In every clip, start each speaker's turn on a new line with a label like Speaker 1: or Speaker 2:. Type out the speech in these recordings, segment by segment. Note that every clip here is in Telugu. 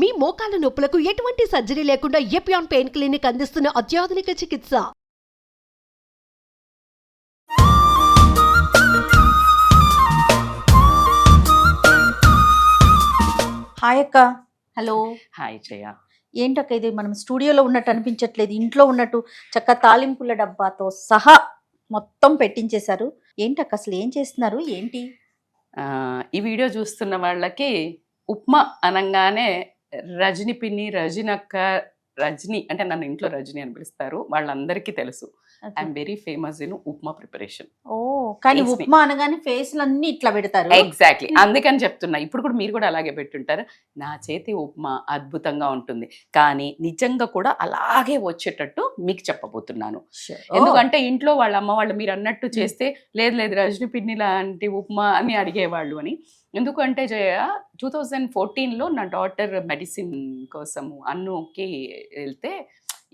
Speaker 1: మీ మోకాల నొప్పులకు ఎటువంటి సర్జరీ లేకుండా ఎపియాన్ పెయిన్ క్లినిక్ అందిస్తున్న అత్యాధునిక చికిత్స.
Speaker 2: హాయ్ అక్క. హలో.
Speaker 3: హాయ్ జయ.
Speaker 2: ఏంటక్క ఇది మనం స్టూడియోలో ఉన్నట్టు అనిపించట్లేదు, ఇంట్లో ఉన్నట్టు చక్క తాలింపుల డబ్బాతో సహా మొత్తం పెట్టించేశారు. ఏంటక్క అసలు ఏం చేస్తున్నారు ఏంటి?
Speaker 3: ఈ వీడియో చూస్తున్న వాళ్ళకి ఉప్మా అనగానే రజని పిన్ని, రజనక్క, రజని అంటే నన్ను ఇంట్లో రజని అని పిలుస్తారు, వాళ్ళందరికీ తెలుసు. I'm very famous in upma preparation.
Speaker 2: ఓ, కానీ ఉప్మా అనగానే ఫేస్లు అన్ని ఇట్లా పెడతారు.
Speaker 3: ఎగ్జాక్ట్లీ, అందుకని చెప్తున్నా. ఇప్పుడు కూడా మీరు కూడా అలాగే పెట్టుంటారు. నా చేతి ఉప్మా అద్భుతంగా ఉంటుంది, కానీ నిజంగా కూడా అలాగే వచ్చేటట్టు మీకు చెప్పబోతున్నాను. ఎందుకంటే ఇంట్లో వాళ్ళ అమ్మ వాళ్ళు మీరు అన్నట్టు చేస్తే లేదు లేదు రజని పిన్ని లాంటి ఉప్మా అని అడిగేవాళ్ళు అని. ఎందుకంటే జయ 2014లో నా డాటర్ మెడిసిన్ కోసము అన్నుకి వెళ్తే,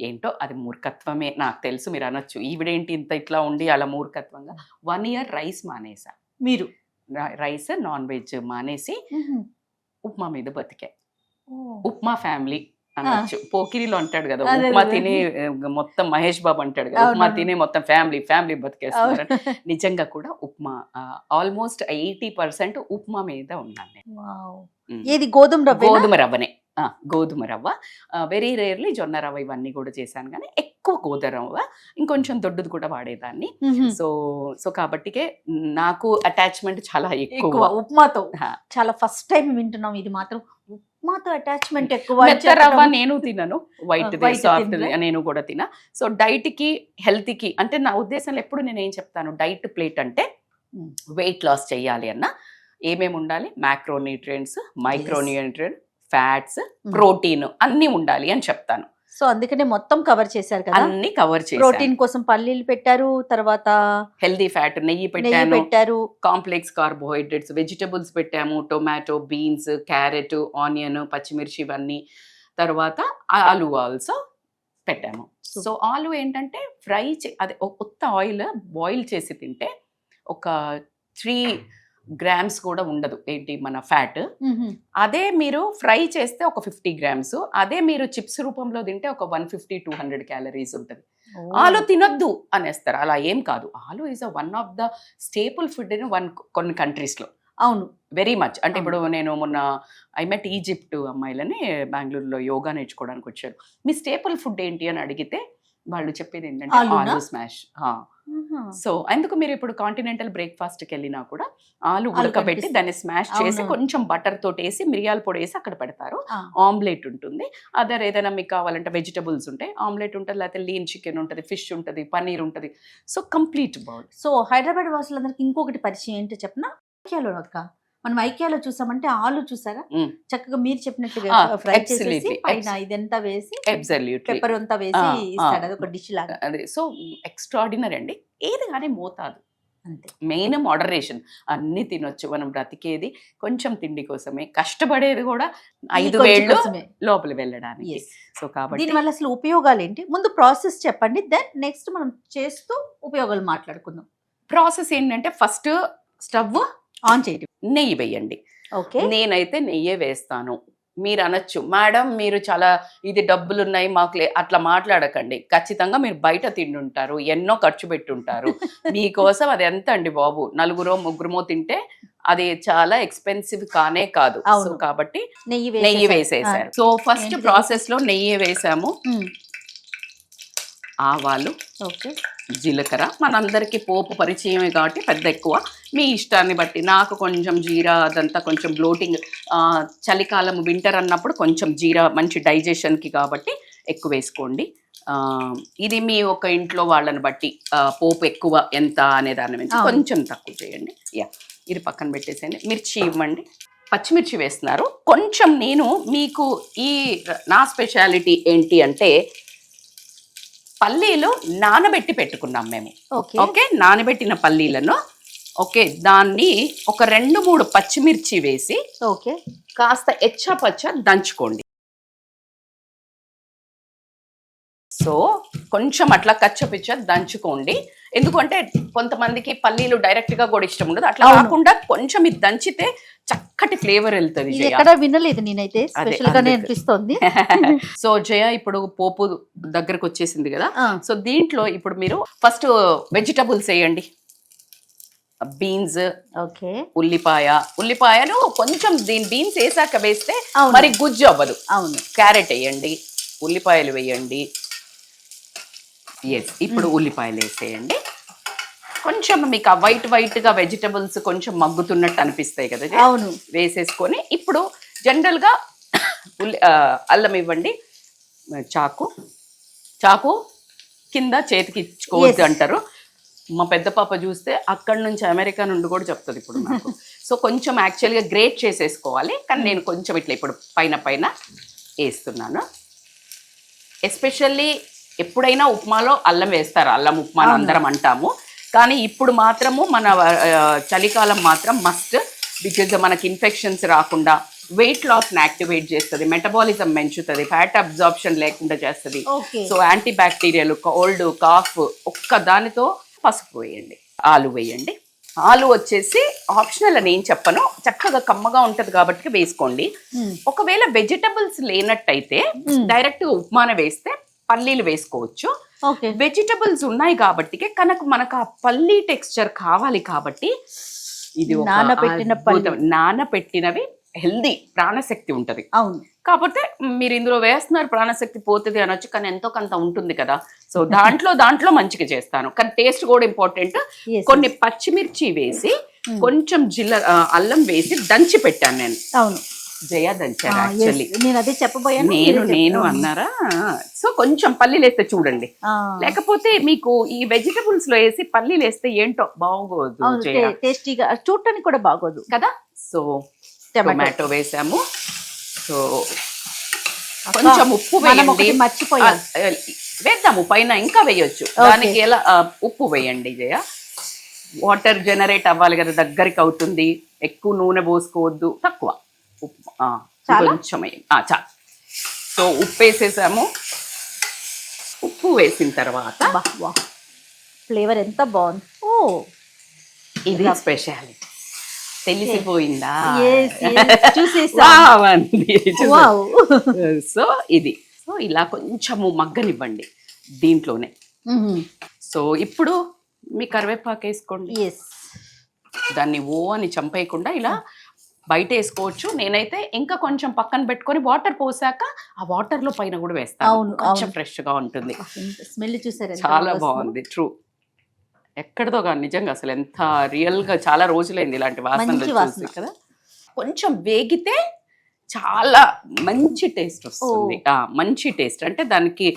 Speaker 3: ఏంటో అది మూర్ఖత్వమే నాకు తెలుసు, మీరు అనొచ్చు ఈవిడేంటి ఇంత ఇట్లా ఉండి అలా మూర్ఖత్వంగా 1 year రైస్ మానేసా.
Speaker 2: మీరు
Speaker 3: రైస్ నాన్ వెజ్ మానేసి ఉప్మా మీద బతికా. ఉప్మా ఫ్యామిలీ అనొచ్చు. పోకిరిలో అంటాడు కదా, ఉప్మా తిని మొత్తం మహేష్ బాబు అంటాడు కదా, ఉప్మా తిని మొత్తం ఫ్యామిలీ బతికేస్తున్నారు. నిజంగా కూడా ఉప్మా ఆల్మోస్ట్ 80% ఉప్మా మీద ఉన్నాను నేను.
Speaker 2: ఏది గోధుమ రవ్వనే.
Speaker 3: గోధుమ రవ్వ, వెరీ రేర్లీ జొన్న రవ్వ, ఇవన్నీ కూడా చేశాను, కానీ ఎక్కువ గోధుమ రవ్వ, ఇంకొంచెం దొడ్డుది కూడా వాడేదాన్ని. సో కాబట్టికే నాకు అటాచ్మెంట్ చాలా ఎక్కువ
Speaker 2: ఉప్మాతో. చాలా ఫస్ట్ టైం వింటున్నాం ఇది మాత్రం, ఉప్మాతో అటాచ్మెంట్ ఎక్కువ.
Speaker 3: మెత్త రవ్వ నేను తినను, వైట్ సాఫ్ట్ నేను కూడా తిన. సో డైట్ కి హెల్త్ కి అంటే నా ఉద్దేశంలో ఎప్పుడు నేను ఏం చెప్తాను, డైట్ ప్లేట్ అంటే వెయిట్ లాస్ చేయాలి అన్న ఏమేమి ఉండాలి, మ్యాక్రోన్యూట్రియంట్స్, మైక్రోన్యూట్రియంట్, ఫ్యాట్స్, ప్రోటీన్ అన్ని ఉండాలి అని చెప్తాను.
Speaker 2: సో అందుకనే మొత్తం కవర్ చేశారు కదా,
Speaker 3: అన్ని కవర్ చేశారు.
Speaker 2: ప్రోటీన్ కోసం పల్లీలు పెట్టారు, తర్వాత
Speaker 3: హెల్దీ ఫ్యాట్ నెయ్యి పెట్టారు, కాంప్లెక్స్ కార్బోహైడ్రేట్స్, వెజిటబుల్స్ పెట్టాము, టొమాటో, బీన్స్, క్యారెట్, ఆనియన్, పచ్చిమిర్చి ఇవన్నీ. తర్వాత ఆలు ఆల్సో పెట్టాము. సో ఆలు ఏంటంటే ఫ్రై అదే కొత్త ఆయిల్ బాయిల్ చేసి తింటే ఒక 3 grams కూడా ఉండదు ఏంటి మన ఫ్యాట్. అదే మీరు ఫ్రై చేస్తే ఒక 50 grams, అదే మీరు చిప్స్ రూపంలో తింటే ఒక 150-200 calories ఉంటుంది. ఆలు తినొద్దు అనేస్తారు, అలా ఏం కాదు. ఆలు is one of the staple food in కొన్ని కంట్రీస్లో.
Speaker 2: అవును,
Speaker 3: వెరీ మచ్. అంటే ఇప్పుడు నేను మొన్న ఐ మెట్ ఈజిప్ట్ అమ్మాయిలని బెంగళూరులో యోగా నేర్చుకోవడానికి వచ్చారు. మీ స్టేపుల్ ఫుడ్ ఏంటి అని అడిగితే వాళ్ళు చెప్పేది ఏంటంటే ఆలు స్మాష్. సో అందుకు మీరు ఇప్పుడు కాంటినెంటల్ బ్రేక్ఫాస్ట్కి వెళ్ళినా కూడా ఆలు ఉడకబెట్టి దాన్ని స్మాష్ చేసి కొంచెం బటర్ తోటి వేసి మిరియాల పొడి వేసి అక్కడ పెడతారు. ఆమ్లెట్ ఉంటుంది, అదర్ ఏదైనా మీకు కావాలంటే వెజిటబుల్స్ ఉంటాయి, ఆమ్లెట్ ఉంటుంది, లేకపోతే లీన్ చికెన్ ఉంటుంది, ఫిష్ ఉంటుంది, పన్నీర్ ఉంటుంది. So complete bowl.
Speaker 2: So Hyderabad వాసులందరికీ ఇంకొకటి పరిచయం ఏంటో చెప్పనా, ఐక్యాలో అక్క మనం ఐక్యాలో చూసామంటే ఆలు చూసారా, చక్కగా మీరు చెప్పినట్టుగా ఫ్రై చేసి పైన ఇదంతా వేసి పెప్పర్ అంతా వేసి ఇస్తాడు, అది ఒక డిష్ లాగా.
Speaker 3: అదే సో ఎక్స్ట్రాడినరీ అండి. ఏది కానీ మోతాదు అంతే, మెయిన్ మోడరేషన్. అన్ని తినొచ్చు, మనం బ్రతికేది కొంచెం తిండి కోసమే, కష్టపడేది కూడా 5 వేళ్ళు లోపల వెళ్ళడానికి. సో కాబట్టి
Speaker 2: దీనివల్ల అసలు ఉపయోగాలు ఏంటి, ముందు ప్రాసెస్ చెప్పండి, దెన్ నెక్స్ట్ మనం చేస్తూ ఉపయోగాలు మాట్లాడుకుందాం.
Speaker 3: ప్రాసెస్ ఏంటంటే ఫస్ట్ స్టవ్
Speaker 2: ఆన్ చేయడం,
Speaker 3: నెయ్యి వేయండి.
Speaker 2: ఓకే,
Speaker 3: నేనైతే నెయ్యే వేస్తాను. మీరు అనొచ్చు మేడం మీరు చాలా ఇది డబ్బులు ఉన్నాయి మాకు అట్లా మాట్లాడకండి. ఖచ్చితంగా మీరు బయట తింటుంటారు, ఎన్నో ఖర్చు పెట్టుంటారు, మీకోసం అది ఎంత అండి బాబు, 4-3 తింటే అది చాలా ఎక్స్పెన్సివ్ కానే కాదు. సో కాబట్టి నెయ్యి వేసేసారు. సో ఫస్ట్ ప్రాసెస్ లో నెయ్యి వేసాము, ఆవాలు, జీలకర్ర. మనందరికీ పోపు పరిచయమే కాబట్టి పెద్ద ఎక్కువ మీ ఇష్టాన్ని బట్టి. నాకు కొంచెం జీరా అదంతా కొంచెం బ్లోటింగ్, చలికాలం వింటర్ అన్నప్పుడు కొంచెం జీరా మంచి డైజెషన్కి కాబట్టి ఎక్కువ వేసుకోండి. ఇది మీ ఒక ఇంట్లో వాళ్ళని బట్టి పోపు ఎక్కువ ఎంత అనే దాని మీద కొంచెం తక్కువ చేయండి. ఇది పక్కన పెట్టేసేయండి. మిర్చి ఇవ్వండి, పచ్చిమిర్చి వేస్తున్నారు కొంచెం. నేను మీకు నా స్పెషాలిటీ ఏంటి అంటే పల్లీలు నానబెట్టి పెట్టుకున్నాం మేము. ఓకే, నానబెట్టిన పల్లీలను దాన్ని ఒక 2-3 పచ్చిమిర్చి వేసి కాస్త ఎచ్చపచ్చ దంచుకోండి. సో కొంచెం అట్లా కచ్చపిచ్చ దంచుకోండి. ఎందుకంటే కొంతమందికి పల్లీలు డైరెక్ట్ గా కూడా ఇష్టం ఉండదు. అట్లా కాకుండా కొంచెం ఇది దంచితే చక్కటి ఫ్లేవర్ వెళ్తుంది.
Speaker 2: ఇది ఎక్కడ వినలేదు నేనైతే, స్పెషల్ గానే అనిపిస్తోంది.
Speaker 3: సో జయ ఇప్పుడు పోపు దగ్గరకు వచ్చేసింది కదా. సో దీంట్లో ఇప్పుడు మీరు ఫస్ట్ వెజిటబుల్స్ వేయండి. బీన్స్,
Speaker 2: ఓకే,
Speaker 3: ఉల్లిపాయలు కొంచెం బీన్స్ వేసాక వేస్తే
Speaker 2: అవును.
Speaker 3: మరి గుజ్జు అవ్వదు.
Speaker 2: అవును.
Speaker 3: క్యారెట్ వేయండి, ఉల్లిపాయలు వేయండి. ఇప్పుడు ఉల్లిపాయలు వేసేయండి. కొంచెం మీకు ఆ వైట్ గా వెజిటబుల్స్ కొంచెం మగ్గుతున్నట్టు అనిపిస్తాయి కదా.
Speaker 2: అవును.
Speaker 3: వేసేసుకొని ఇప్పుడు జనరల్ గా అల్లం ఇవ్వండి. చాకు కింద చేతికి ఇచ్చుకోవద్దు అంటారు. మా పెద్ద పాప చూస్తే అక్కడి నుంచి అమెరికా నుండి కూడా చెప్తుంది ఇప్పుడు నాకు. సో కొంచెం యాక్చువల్గా గ్రేట్ చేసేసుకోవాలి, కానీ నేను కొంచెం ఇట్లా ఇప్పుడు పైన వేస్తున్నాను. ఎస్పెషల్లీ ఎప్పుడైనా ఉప్మాలో అల్లం వేస్తారు, అల్లం ఉప్మా అని అందరం అంటాము. కానీ ఇప్పుడు మాత్రము మన చలికాలం మాత్రం మస్ట్, బికాజ్ మనకి ఇన్ఫెక్షన్స్ రాకుండా వెయిట్ లాస్ని యాక్టివేట్ చేస్తుంది, మెటబాలిజం పెంచుతుంది, ఫ్యాట్ అబ్జార్ప్షన్ లేకుండా చేస్తుంది. So antibacterial, cold, cough ఒక్క దానితో. పసుపు వేయండి, ఆలు వేయండి. ఆలు వచ్చేసి ఆప్షనల్ అని ఏం చెప్పను, చక్కగా కమ్మగా ఉంటది కాబట్టి వేసుకోండి. ఒకవేళ వెజిటబుల్స్ లేనట్టయితే డైరెక్ట్ ఉప్మాన వేస్తే పల్లీలు వేసుకోవచ్చు. వెజిటబుల్స్ ఉన్నాయి కాబట్టి కనుక మనకు ఆ పల్లీ టెక్స్చర్ కావాలి కాబట్టి ఇది నానబెట్టినవి హెల్దీ, ప్రాణశక్తి ఉంటది.
Speaker 2: అవును.
Speaker 3: కాకపోతే మీరు ఇందులో వేస్తున్నారు ప్రాణశక్తి పోతుంది అనొచ్చు, కానీ ఎంతో కొంత ఉంటుంది కదా. సో దాంట్లో మంచిగా చేస్తాను, కానీ టేస్ట్ కూడా ఇంపార్టెంట్. కొన్ని పచ్చిమిర్చి వేసి కొంచెం అల్లం వేసి దంచి పెట్టాను నేను.
Speaker 2: అవును,
Speaker 3: జయ దంచాను యాక్చువల్లీ.
Speaker 2: నేను అదే చెప్పబోయాను,
Speaker 3: నేను అన్నారా. సో కొంచెం పల్లీలు వేస్తే చూడండి, లేకపోతే మీకు ఈ వెజిటబుల్స్ లో వేసి పల్లీలు వేస్తే ఏంటో బాగోదు,
Speaker 2: టేస్టీగా చూడటానికి కూడా బాగోదు కదా.
Speaker 3: సో టొమాటో వేసాము. సో కొంచెం ఉప్పు వేయండి,
Speaker 2: మర్చిపోయాం
Speaker 3: వేద్దాము పైన, ఇంకా వేయొచ్చు. దానికి ఎలా ఉప్పు వేయండి జయ. వాటర్ జనరేట్ అవ్వాలి కదా, దగ్గరికి అవుతుంది. ఎక్కువ నూనె పోసుకోవద్దు, తక్కువ ఉప్పు కొంచెం చాలు. సో ఉప్పు వేసేసాము. ఉప్పు వేసిన తర్వాత
Speaker 2: ఫ్లేవర్ ఎంత బాగుంది. ఓ
Speaker 3: ఇది స్పెషాలిటీ, తెలిసిపోయిందా? సో ఇది సో ఇలా కొంచెము మగ్గనివ్వండి దీంట్లోనే. సో ఇప్పుడు మీ కరివేపాకు వేసుకోండి. దాన్ని అని చంపేయకుండా ఇలా బయట వేసుకోవచ్చు. నేనైతే ఇంకా కొంచెం పక్కన పెట్టుకొని వాటర్ పోసాక ఆ వాటర్ లో పైన కూడా వేస్తాను, కొంచెం ఫ్రెష్ గా ఉంటుంది.
Speaker 2: స్మెల్ చూసారా,
Speaker 3: చాలా బాగుంది. ట్రూ, ఎక్కడితో కానీ నిజంగా అసలు ఎంత రియల్ గా చాలా రోజులైంది ఇలాంటి వాసనలు చూసి కదా. కొంచెం వేగితే చాలా మంచి టేస్ట్ వస్తుంది. మంచి టేస్ట్ అంటే దానికి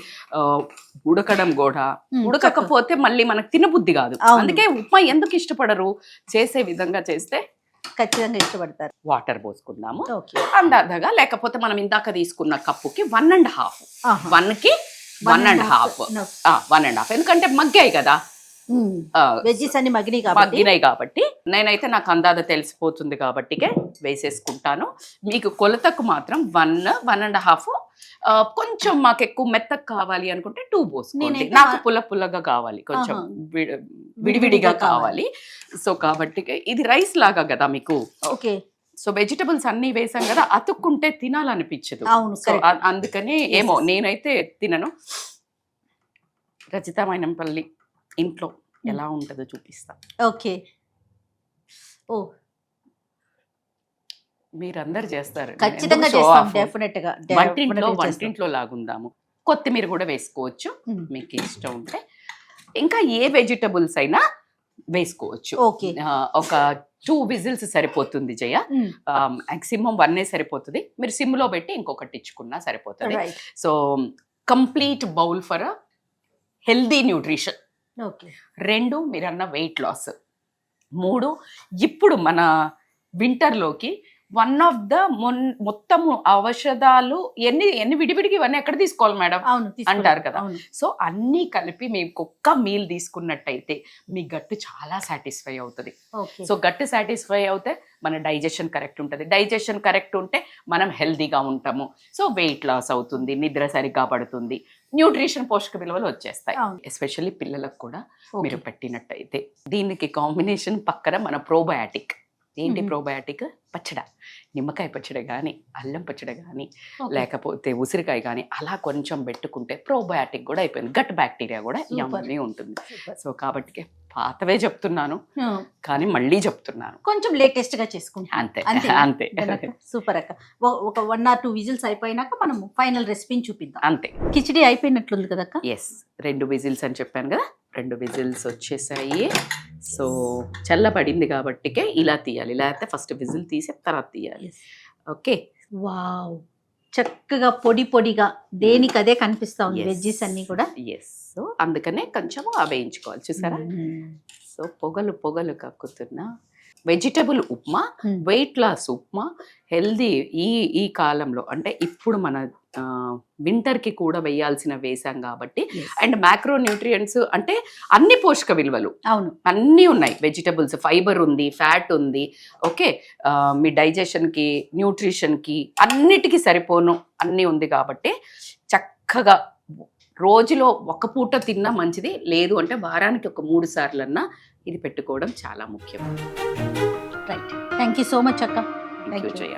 Speaker 3: ఉడకడం కూడా, ఉడకకపోతే మళ్ళీ మనకు తినబుద్ధి కాదు. అందుకే ఉప్మా ఎందుకు ఇష్టపడరు, చేసే విధంగా చేస్తే
Speaker 2: ఖచ్చితంగా ఇష్టపడతారు.
Speaker 3: వాటర్ పోసుకుందాము అందాజగా, లేకపోతే మనం ఇందాక తీసుకున్న కప్పుకి 1.5, 1కి 1.5, ఎందుకంటే మగ్గాయి కదా,
Speaker 2: వెజ్జీస్ అన్ని
Speaker 3: మగ్గినాయి కాబట్టి. నేనైతే నాకు అందాజ తెలిసిపోతుంది కాబట్టి వేసేసుకుంటాను. మీకు కొలతకు మాత్రం 1.5. కొంచెం మాకు ఎక్కువ మెత్తకు కావాలి అనుకుంటే 2 పోసుకోండి. నాకు పుల్లగా కావాలి, కొంచెం విడివిడిగా కావాలి. సో కాబట్టి ఇది రైస్ లాగా కదా మీకు.
Speaker 2: ఓకే.
Speaker 3: సో వెజిటబుల్స్ అన్ని వేసాం కదా, అతుక్కుంటే తినాలనిపించదు. సో అందుకని ఏమో నేనైతే తినను. రచిత మైనంపల్లి ఇంట్లో ఎలా ఉంటుందో చూపిస్తా.
Speaker 2: ఓకే. ఓ
Speaker 3: మీరందరు చేస్తారు,
Speaker 2: ఖచ్చితంగా చేస్తాం, డెఫినెట్ గా.
Speaker 3: వంటింట్లో లాగుందాము. కొత్తిమీర కూడా వేసుకోవచ్చు మీకు ఇష్టం ఉంటే. ఇంకా ఏ వెజిటబుల్స్ అయినా వేసుకోవచ్చు. ఒక 2 విజిల్స్ సరిపోతుంది జయ, మాక్సిమం 1 సరిపోతుంది. మీరు సిమ్ లో పెట్టి ఇంకొకటి ఇచ్చుకున్నా సరిపోతుంది. So complete bowl for healthy nutrition. 2 మీరన్న వెయిట్ లాస్. 3 ఇప్పుడు మన వింటర్లోకి వన్ ఆఫ్ ద మొత్తము ఔషధాలు ఎన్ని విడివిడికి ఇవన్నీ ఎక్కడ తీసుకోవాలి మేడం
Speaker 2: అవును
Speaker 3: అంటారు కదా.
Speaker 2: అవును.
Speaker 3: సో అన్నీ కలిపి మీకు ఒక్క మీల్ తీసుకున్నట్టయితే మీ గట్టు చాలా సాటిస్ఫై అవుతుంది.
Speaker 2: ఓకే.
Speaker 3: సో గట్టు సాటిస్ఫై అవుతే మన డైజెషన్ కరెక్ట్ ఉంటుంది, డైజెషన్ కరెక్ట్ ఉంటే మనం హెల్తీగా ఉంటాము. సో వెయిట్ లాస్ అవుతుంది, నిద్ర సరిగ్గా పడుతుంది, న్యూట్రిషన్ పోషక విలువలు వచ్చేస్తాయి.
Speaker 2: అవును.
Speaker 3: ఎస్పెషల్లీ పిల్లలకు కూడా
Speaker 2: ఓకే.
Speaker 3: మీరు పెట్టినట్టయితే. దీనికి కాంబినేషన్ పక్కన మన ప్రోబయాటిక్. ఏంటి ప్రోబయాటిక్? పచ్చడ, నిమ్మకాయ పచ్చడి కానీ, అల్లం పచ్చడి కానీ,
Speaker 2: ఓకే.
Speaker 3: లేకపోతే ఉసిరికాయ కానీ అలా కొంచెం పెట్టుకుంటే ప్రోబయాటిక్ కూడా అయిపోయింది, గట్ బ్యాక్టీరియా కూడా
Speaker 2: Super.
Speaker 3: యమ్మీ ఉంటుంది.
Speaker 2: Super.
Speaker 3: సో కాబట్టి పాతవే చెప్తున్నాను
Speaker 2: ఆ,
Speaker 3: కానీ మళ్ళీ చెప్తున్నాను,
Speaker 2: కొంచెం లేటెస్ట్ గా చేసుకుంటాం.
Speaker 3: అంతే
Speaker 2: అంతే.
Speaker 3: అంతే
Speaker 2: సూపర్ అక్క. ఒక 1 or 2 విజిల్స్ అయిపోయినాక మనం ఫైనల్ రెసిపీని చూపిద్దాం.
Speaker 3: అంతే.
Speaker 2: కిచిడి అయిపోయినట్లుంది కదా అక్క.
Speaker 3: ఎస్, 2 విజిల్స్ అని చెప్పాను కదా, 2 విజిల్స్ వచ్చేసాయి. సో చల్లబడింది కాబట్టికే ఇలా తీయాలి, లేకపోతే ఫస్ట్ విజిల్ తీసి తర్వాత తీయాలి. ఓకే.
Speaker 2: వావ్, చక్కగా పొడి పొడిగా దేనికి అదే కనిపిస్తా ఉంది వెజ్జెస్ అన్ని కూడా.
Speaker 3: ఎస్, సో అందుకనే కొంచెం వేయించుకోవాలి, చూసారా. సో పొగలు పొగలు కక్కుతున్న vegetable upma, weight loss upma, healthy ఈ కాలంలో అంటే ఇప్పుడు మన వింటర్కి కూడా వేయాల్సిన వేసాం కాబట్టి. అండ్ మ్యాక్రో న్యూట్రియంట్స్ అంటే అన్ని పోషక విలువలు
Speaker 2: అవును
Speaker 3: అన్నీ ఉన్నాయి, వెజిటబుల్స్, ఫైబర్ ఉంది, ఫ్యాట్ ఉంది. ఓకే, మీ డైజెషన్కి, న్యూట్రిషన్కి అన్నిటికీ సరిపోను అన్నీ ఉంది కాబట్టి చక్కగా రోజులో ఒక పూట తిన్నా మంచిది, లేదు అంటే వారానికి ఒక 3 సార్లన్నా ఇది పెట్టుకోవడం చాలా ముఖ్యం.
Speaker 2: Right. Thank you so much అక్క.
Speaker 3: Thank you Jaya.